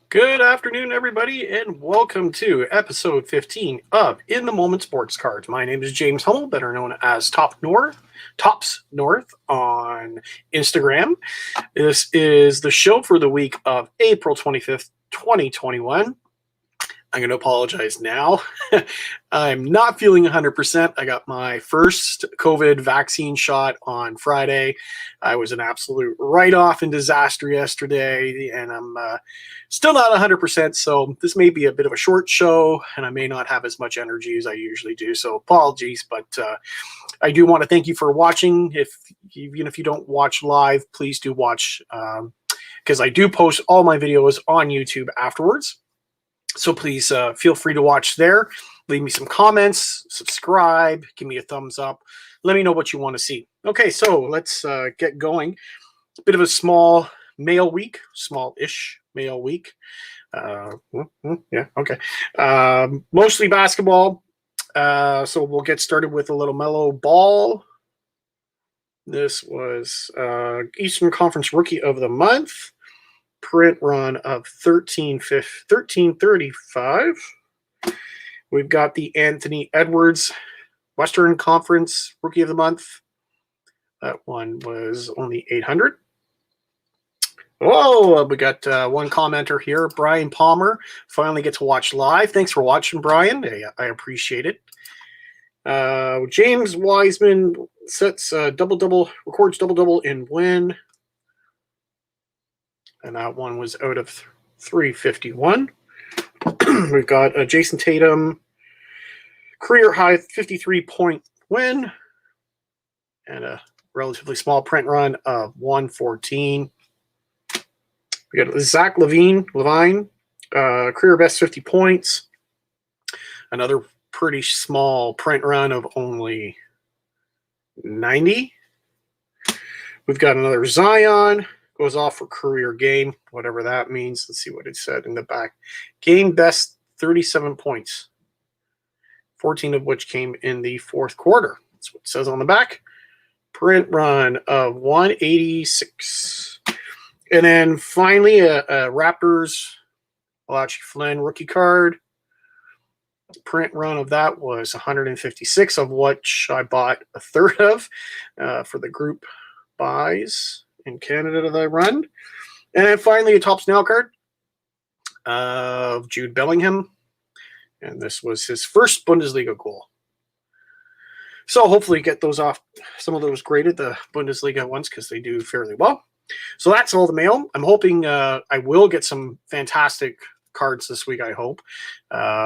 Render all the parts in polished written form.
Good afternoon, everybody, and welcome to episode 15 of In the Moment Sports Cards. My name is James Hummel, better known as Tops North on Instagram. This is the show for the week of April 25th, 2021. I'm going to apologize now. I'm not feeling 100%. I got my first COVID vaccine shot on Friday. I was an absolute write-off and disaster yesterday, and I'm still not 100%, so this may be a bit of a short show, and I may not have as much energy as I usually do, so apologies, but I do want to thank you for watching. Even if you don't watch live, please do watch, because I do post all my videos on YouTube afterwards. So please feel free to watch there. Leave me some comments, subscribe, give me a thumbs up. Let me know what you want to see. Okay, so let's get going. A bit of a small mail week, small-ish mail week. Yeah, okay. Mostly basketball. So we'll get started with a little mellow ball. This was Eastern Conference Rookie of the Month. Print run of 1335. We've got the Anthony Edwards Western Conference Rookie of the Month. That one was only 800. Whoa, we got one commenter here. Brian Palmer finally get to watch live. Thanks for watching, Brian. I appreciate it. James Wiseman sets double-double, records double-double in win. And that one was out of 351. We've got Jason Tatum, career high 53-point win, and a relatively small print run of 114. We got Zach Levine, career best 50 points. Another pretty small print run of only 90. We've got another Zion. Goes off for career game, whatever that means. Let's see what it said in the back. Game best 37 points, 14 of which came in the fourth quarter. That's what it says on the back. Print run of 186. And then finally, a Raptors Malachi Flynn rookie card. The print run of that was 156, of which I bought a third of for the group buys in Canada that I run. And then finally a Topps Now card of Jude Bellingham. And this was his first Bundesliga goal. So hopefully get those off, some of those graded, the Bundesliga ones, because they do fairly well. So that's all the mail. I'm hoping I will get some fantastic cards this week, I hope.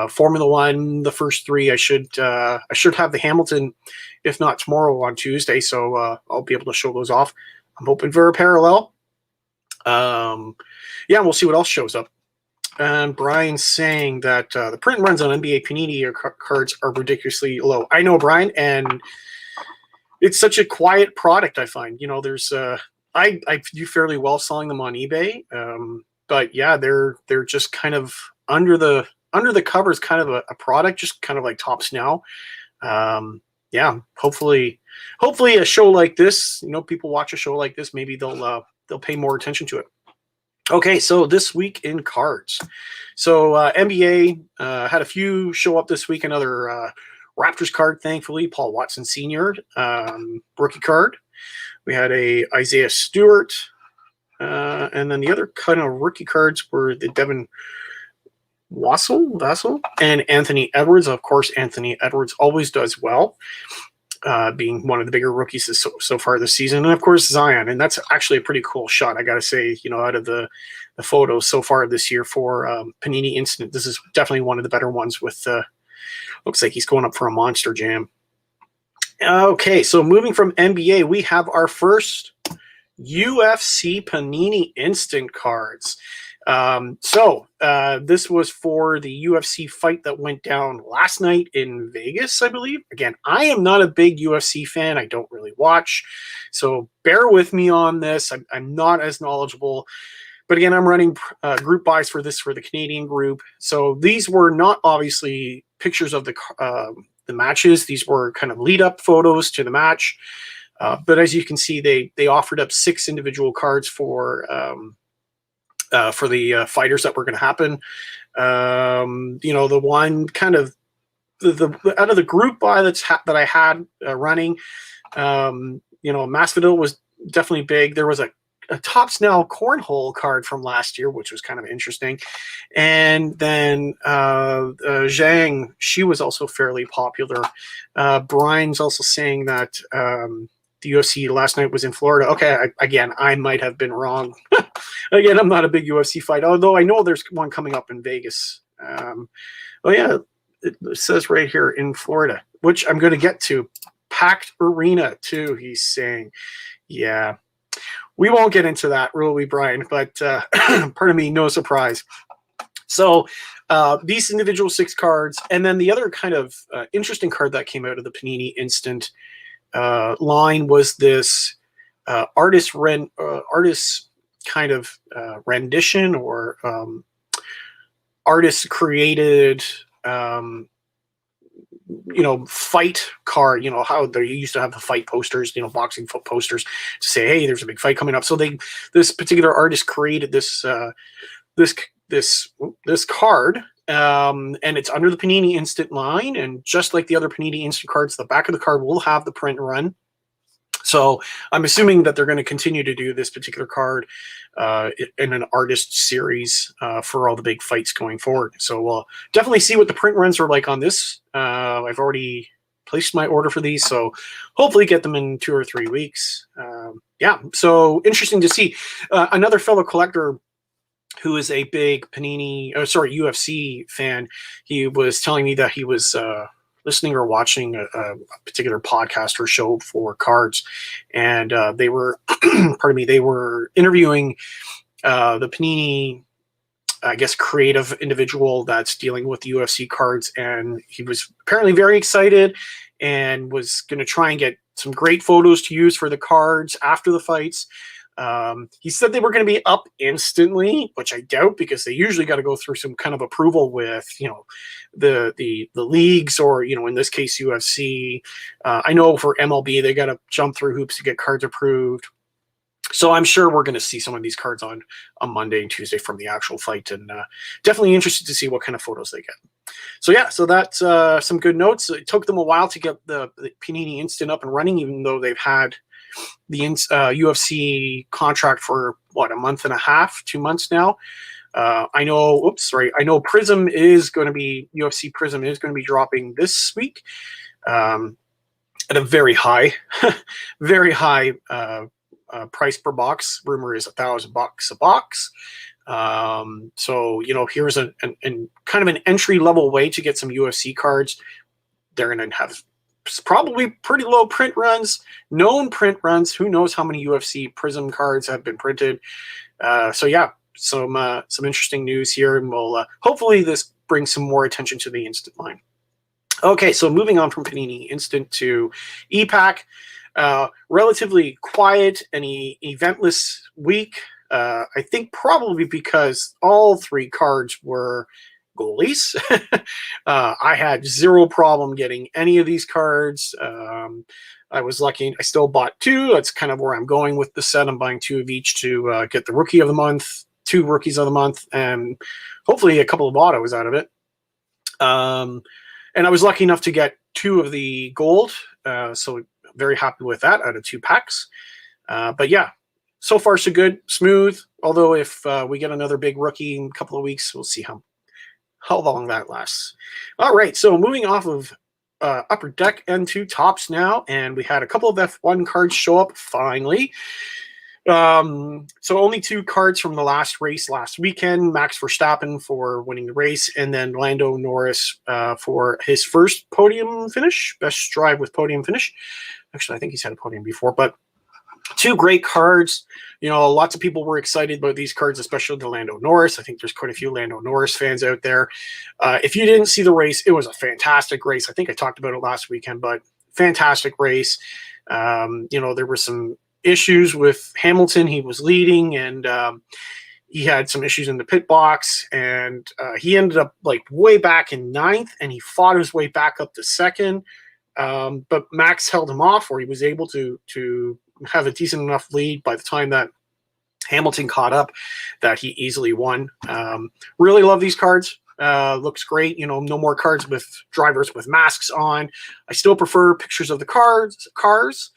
Formula One, the first three, I should have the Hamilton, if not tomorrow, on Tuesday. So I'll be able to show those off. I'm hoping for a parallel. Yeah, we'll see what else shows up. And Brian's saying that the print runs on NBA Panini cards are ridiculously low. I know, Brian, and it's such a quiet product, I find. You know, there's I do fairly well selling them on eBay, but yeah, they're just kind of under the covers, kind of a product, just kind of like Topps Now. Yeah, hopefully a show like this, you know, people watch a show like this, maybe they'll pay more attention to it. Okay, so this week in cards. So NBA had a few show up this week. Another Raptors card, thankfully, Paul Watson Sr. Rookie card. We had a Isaiah Stewart, and then the other kind of rookie cards were the Devin Vassell, and Anthony Edwards. Of course, Anthony Edwards always does well, being one of the bigger rookies so far this season. And, of course, Zion. And that's actually a pretty cool shot, I got to say, you know, out of the photos so far this year for Panini Instant. This is definitely one of the better ones with looks like he's going up for a monster jam. Okay, so moving from NBA, we have our first UFC Panini Instant cards. This was for the UFC fight that went down last night in Vegas, I believe. Again, I am not a big UFC fan. I don't really watch, so bear with me on this. I'm not as knowledgeable, but again, I'm running group buys for the Canadian group. So these were not obviously pictures of the matches. These were kind of lead-up photos to the match. But as you can see, they offered up 6 individual cards for for the fighters that were going to happen. The one kind of the out of the group buy that I had running, Masvidal was definitely big. There was a Topps Now cornhole card from last year, which was kind of interesting. And then Zhang, she was also fairly popular. Brian's also saying that the UFC last night was in Florida. Okay, I might have been wrong. Again, I'm not a big UFC fight, although I know there's one coming up in Vegas. It says right here in Florida, which I'm going to get to. Packed arena, too, he's saying. Yeah. We won't get into that, really, Brian, but pardon me, no surprise. So these individual 6 cards, and then the other kind of interesting card that came out of the Panini Instant line was this artist kind of rendition or artist created fight card, how they used to have the fight posters, boxing foot posters to say, hey, there's a big fight coming up. So this particular artist created this card, and it's under the Panini Instant line. And just like the other Panini Instant cards, the back of the card will have the print run. So I'm assuming that they're going to continue to do this particular card in an artist series for all the big fights going forward. So we'll definitely see what the print runs are like on this. I've already placed my order for these, so hopefully get them in 2 or 3 weeks. So interesting to see. Another fellow collector who is a big UFC fan, he was telling me that he was listening or watching a particular podcast or show for cards, and they were, they were interviewing the Panini, I guess, creative individual that's dealing with the UFC cards, and he was apparently very excited and was going to try and get some great photos to use for the cards after the fights. He said they were going to be up instantly, which I doubt, because they usually got to go through some kind of approval with, the leagues, or, in this case, UFC. I know for MLB, they got to jump through hoops to get cards approved. So I'm sure we're going to see some of these cards on Monday and Tuesday from the actual fight, and definitely interested to see what kind of photos they get. So that's some good notes. It took them a while to get the Panini Instant up and running, even though they've had the UFC contract for a month and a half, 2 months now. I know Prism is going to be dropping this week at a very high price per box. Rumor is $1,000 a box. Here's an kind of an entry level way to get some UFC cards. They're going to have probably pretty low print runs, known print runs. Who knows how many UFC Prism cards have been printed? Some interesting news here, and we'll hopefully this brings some more attention to the Instant line. Okay, so moving on from Panini Instant to E-Pack. Relatively quiet and eventless week. I think probably because all 3 cards were goalies. I had zero problem getting any of these cards. I was lucky. I still bought 2. That's kind of where I'm going with the set. I'm buying 2 of each to get the Rookie of the Month, 2 Rookies of the Month, and hopefully a couple of autos out of it. And I was lucky enough to get 2 of the gold. So very happy with that out of 2 packs. So far so good, smooth. Although if we get another big rookie in a couple of weeks, we'll see how long that lasts. All right, so moving off of Upper Deck and to Topps now, and we had a couple of F1 cards show up finally. So only 2 cards from the last race last weekend. Max Verstappen for winning the race, and then Lando Norris for his first podium finish, best drive with podium finish. Actually, I think he's had a podium before, but 2 great cards. Lots of people were excited about these cards, especially the Lando Norris. I think there's quite a few Lando Norris fans out there. If you didn't see the race, it was a fantastic race. I think I talked about it last weekend, but fantastic race. There were some issues with Hamilton. He was leading, and he had some issues in the pit box, and he ended up way back in 9th, and he fought his way back up to 2nd. But Max held him off, where he was able to have a decent enough lead by the time that Hamilton caught up that he easily won. Really love these cards. Looks great. You know, no more cards with drivers with masks on. I still prefer pictures of the cars,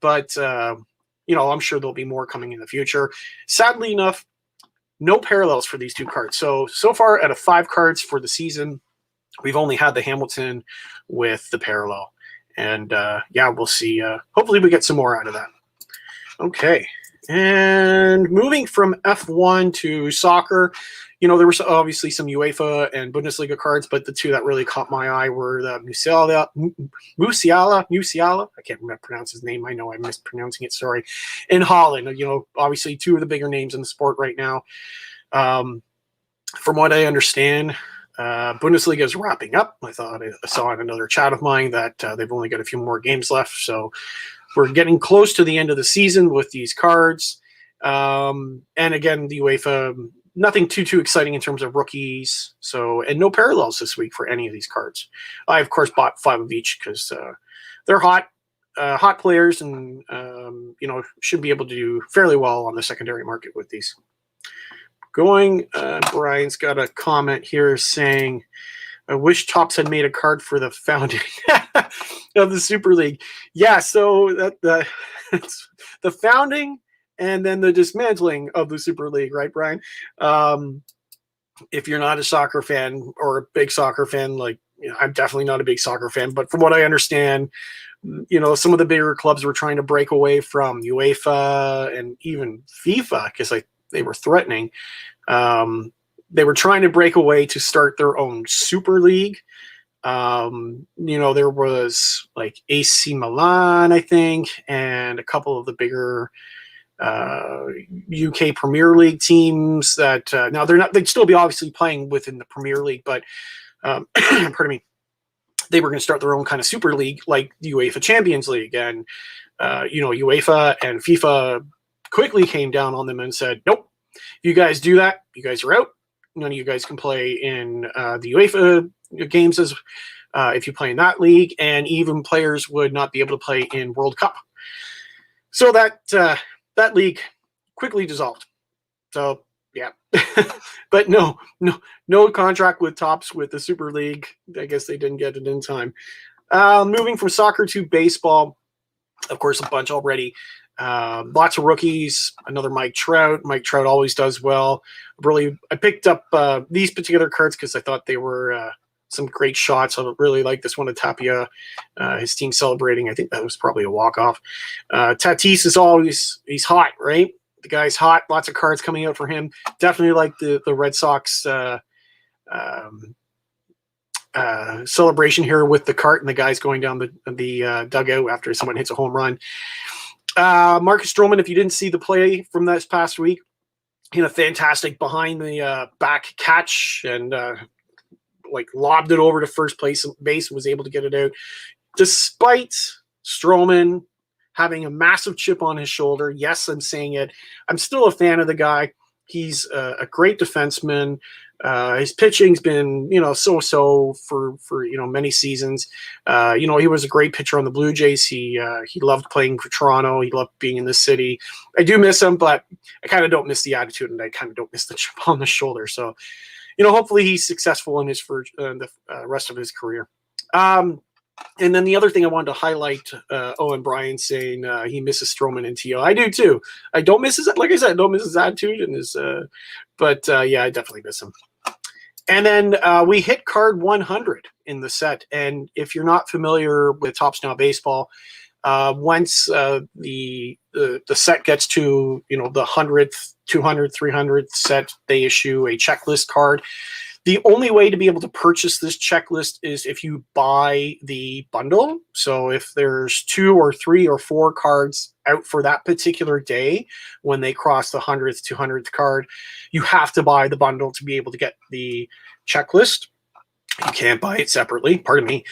but you know, I'm sure there'll be more coming in the future. Sadly enough, no parallels for these two cards. So far out of 5 cards for the season, we've only had the Hamilton with the parallel. And yeah, we'll see. Hopefully we get some more out of that. Okay. And moving from F1 to soccer, you know, there were obviously some UEFA and Bundesliga cards, but the two that really caught my eye were the Musiala. I can't remember pronounce his name. I know I'm mispronouncing it. Sorry. In Holland, you know, obviously 2 of the bigger names in the sport right now. From what I understand, Bundesliga is wrapping up. I thought I saw in another chat of mine that they've only got a few more games left. So we're getting close to the end of the season with these cards. And again, the UEFA, nothing too exciting in terms of rookies. So, and no parallels this week for any of these cards. I, of course, bought 5 of each because they're hot players and, you know, should be able to do fairly well on the secondary market with these. Brian's got a comment here saying, I wish Topps had made a card for the founding of the Super League. Yeah, so that the founding and then the dismantling of the Super League, right, Brian? If you're not a soccer fan or a big soccer fan, like, you know, I'm definitely not a big soccer fan, but from what I understand, you know, some of the bigger clubs were trying to break away from UEFA and even FIFA because they were threatening. They were trying to break away to start their own Super League. You know, there was like AC Milan, I think, and a couple of the bigger UK Premier League teams that now they'd still be obviously playing within the Premier League, but pardon me, they were going to start their own kind of Super League like the UEFA Champions League. And, you know, UEFA and FIFA quickly came down on them and said, nope, if you guys do that, you guys are out. None of you guys can play in the UEFA games as if you play in that league, and even players would not be able to play in World Cup. So that league quickly dissolved. So yeah, but no contract with Topps with the Super League. I guess they didn't get it in time. Moving from soccer to baseball, of course, a bunch already. Lots of rookies. Another Mike Trout. Mike Trout always does well. I picked up these particular cards because I thought they were some great shots. I really like this one of Tapia. His team celebrating. I think that was probably a walk-off. Tatis is he's hot, right? The guy's hot. Lots of cards coming out for him. Definitely like the Red Sox celebration here with the cart and the guys going down the dugout after someone hits a home run. Marcus Stroman, if you didn't see the play from this past week, you know, fantastic behind the back catch and like lobbed it over to first base and was able to get it out. Despite Stroman having a massive chip on his shoulder, yes, I'm saying it, I'm still a fan of the guy. He's a great defenseman. His pitching's been, you know, so-so for you know, many seasons. You know, he was a great pitcher on the Blue Jays. He loved playing for Toronto. He loved being in the city. I do miss him, but I kind of don't miss the attitude, and I kind of don't miss the chip on the shoulder. So, you know, hopefully he's successful in his the rest of his career. And then the other thing I wanted to highlight, Owen Bryan saying he misses Stroman and T.O. I do too. I don't miss his, like I said, I don't miss his attitude and his, but yeah, I definitely miss him. And then we hit card 100 in the set. And if you're not familiar with Topps Now Baseball, once the set gets to, you know, the 100th, 200th, 300th set, they issue a checklist card. The only way to be able to purchase this checklist is if you buy the bundle. So if there's 2 or 3 or 4 cards out for that particular day, when they cross the 100th, 200th card, you have to buy the bundle to be able to get the checklist. You can't buy it separately, pardon me.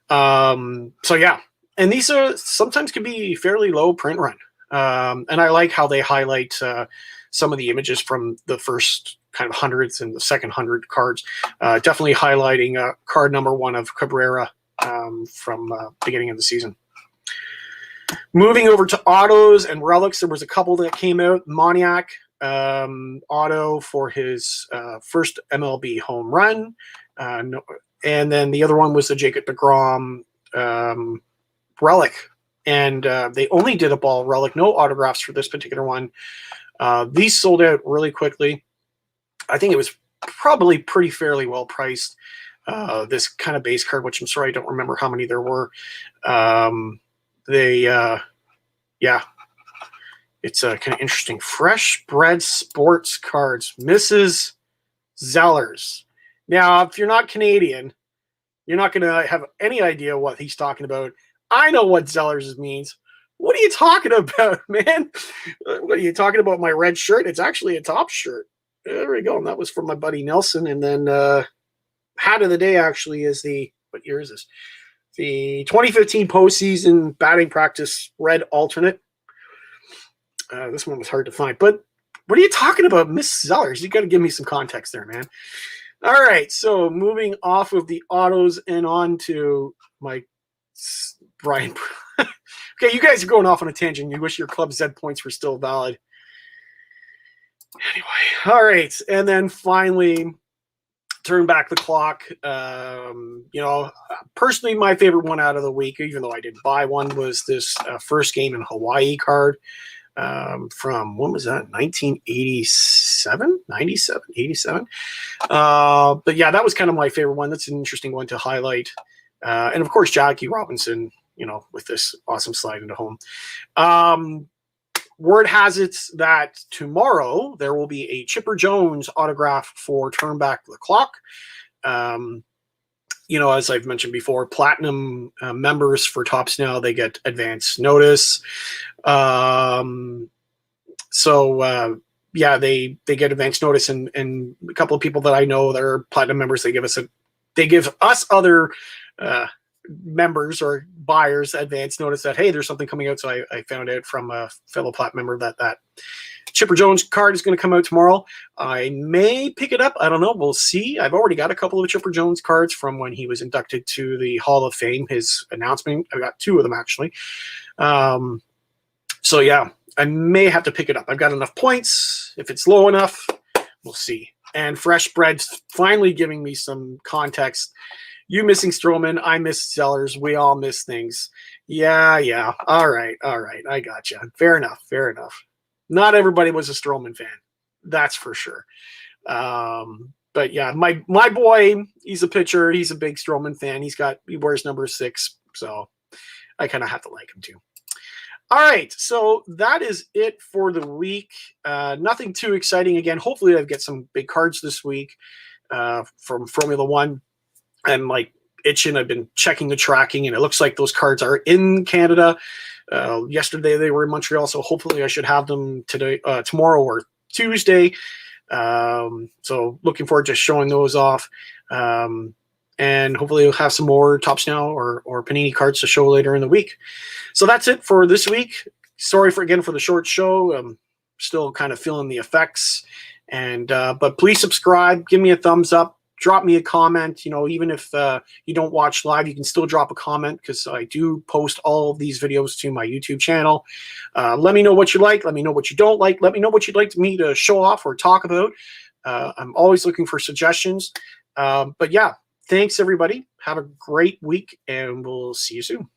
So yeah, and these are sometimes can be fairly low print run. And I like how they highlight some of the images from the first kind of hundreds and the second 100 cards, definitely highlighting card number 1 of Cabrera from beginning of the season. Moving over to autos and relics, there was a couple that came out. Moniak, auto for his first MLB home run. And then the other one was the Jacob deGrom relic. And they only did a ball relic, no autographs for this particular one. These sold out really quickly. I think it was probably pretty fairly well priced. This kind of base card, which I'm sorry I don't remember how many there were. Yeah, it's kind of interesting. Fresh Bread Sports Cards, Mrs. Zellers. Now, if you're not Canadian, you're not going to have any idea what he's talking about. I know what Zellers means. What are you talking about, man? What are you talking about? My red shirt? It's actually a top shirt. There we go. And that was from my buddy Nelson. And then hat of the day actually is what year is this? The 2015 postseason batting practice red alternate. This one was hard to find. But what are you talking about, Miss Zellers? You got to give me some context there, man. All right. So moving off of the autos and on to my Brian. Okay, you guys are going off on a tangent. You wish your Club Z points were still valid. Anyway, all right. And then finally, turn back the clock. Personally, my favorite one out of the week, even though I didn't buy one, was this first game in Hawaii card from, when was that? 1987? 97? 87? But yeah, that was kind of my favorite one. That's an interesting one to highlight. And of course, Jackie Robinson, with this awesome slide into home. Word has it that tomorrow there will be a Chipper Jones autograph for Turn Back the Clock. As I've mentioned before, platinum members for Topps now, they get advance notice. They get advance notice, and a couple of people that I know that are platinum members, they give us other members or buyers advance notice that, hey, there's something coming out. So I found out from a fellow plat member that Chipper Jones card is going to come out tomorrow. I may pick it up. I don't know. We'll see. I've already got a couple of Chipper Jones cards from when he was inducted to the Hall of Fame, his announcement. I've got 2 of them actually. So yeah, I may have to pick it up. I've got enough points. If it's low enough, we'll see. And Fresh Bread's finally giving me some context. You missing Stroman, I miss Zellers. We all miss things. Yeah. All right. I got you. Fair enough. Not everybody was a Stroman fan. That's for sure. But yeah, my boy, he's a pitcher. He's a big Stroman fan. He wears number 6. So I kind of have to like him too. All right. So that is it for the week. Nothing too exciting. Again, hopefully I get some big cards this week from Formula One. I'm like itching. I've been checking the tracking, and it looks like those cards are in Canada. Yesterday they were in Montreal, so hopefully I should have them today, tomorrow or Tuesday. So looking forward to showing those off. And hopefully we'll have some more Topps Now or Panini cards to show later in the week. So that's it for this week. Sorry for the short show. I'm still kind of feeling the effects. But please subscribe, give me a thumbs up. Drop me a comment. Even if you don't watch live, you can still drop a comment because I do post all of these videos to my YouTube channel. Let me know what you like. Let me know what you don't like. Let me know what you'd like me to show off or talk about. I'm always looking for suggestions. But yeah, thanks everybody. Have a great week, and we'll see you soon.